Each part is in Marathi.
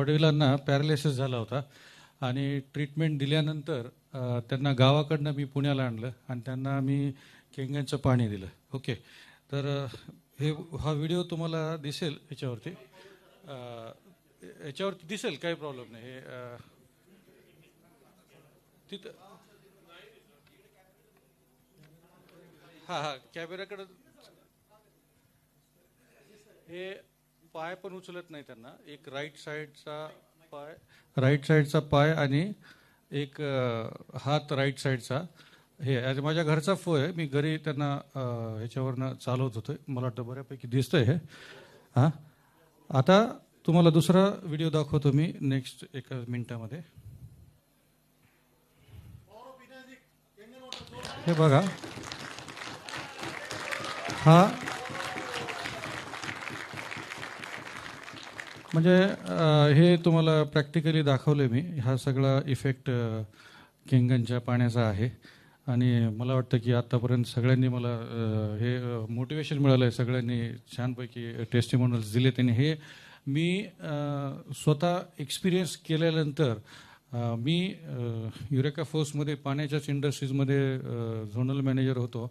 वडिलांना पॅरालिसिस झाला होता आणि ट्रीटमेंट दिल्यानंतर त्यांना गावाकडनं मी पुण्याला आणलं आणि त्यांना मी केंगणचं पाणी दिलं. ओके, तर हा व्हिडिओ तुम्हाला दिसेल याच्यावरती. याच्यावरती दिसेल, काही प्रॉब्लेम नाही. हे तिथं हां कॅमेऱ्याकडं. हे पाय पण उचलत नाही त्यांना. एक राईट साईडचा पाय आणि एक हात राईट साईडचा. हे आज माझ्या घरचा फो आहे. मी घरी त्यांना ह्याच्यावरनं चालवत होतो. मला वाटतं बऱ्यापैकी दिसतंय हे. हां, आता तुम्हाला दुसरा व्हिडिओ दाखवतो मी नेक्स्ट 1 मिनिटामध्ये. हे बघा, हा म्हणजे हे तुम्हाला प्रॅक्टिकली दाखवलं मी. हा सगळा इफेक्ट केंगणच्या पाण्याचा आहे. आणि मला वाटतं की आत्तापर्यंत सगळ्यांनी मला हे मोटिवेशन मिळालं आहे. सगळ्यांनी छानपैकी टेस्टिमोनियल्स दिले. त्यांनी हे मी स्वतः एक्सपिरियन्स केल्यानंतर मी युरेका फोर्समध्ये पाण्याच्याच इंडस्ट्रीजमध्ये झोनल मॅनेजर होतो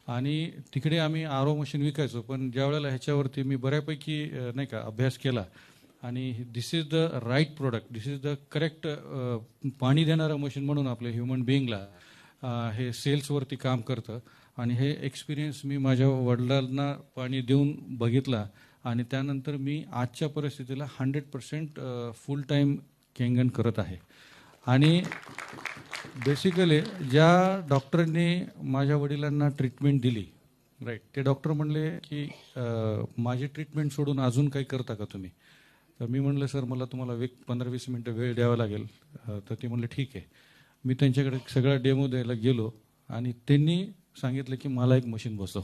आणि तिकडे आम्ही आर ओ मशीन विकायचो. पण ज्या वेळेला ह्याच्यावरती मी बऱ्यापैकी नाही का अभ्यास केला आणि this is the right product, this is the correct पाणी देणारं मशीन म्हणून आपल्या ह्युमन बिईंगला हे सेल्सवरती काम करतं. आणि हे एक्सपिरियन्स मी माझ्या वडिलांना पाणी देऊन बघितला आणि त्यानंतर मी आजच्या परिस्थितीला 100% फुल टाईम केंगण करत आहे. आणि बेसिकली ज्या डॉक्टरांनी माझ्या वडिलांना ट्रीटमेंट दिली, राईट, ते डॉक्टर म्हणले की माझी ट्रीटमेंट सोडून अजून काही करता का तुम्ही? तर मी म्हणलं सर मला तुम्हाला 15-20 मिनटं वेळ द्यावा लागेल. तर ते म्हणले ठीक आहे. मी त्यांच्याकडे सगळा डेमो द्यायला गेलो आणि त्यांनी सांगितलं की मला एक मशीन बसव.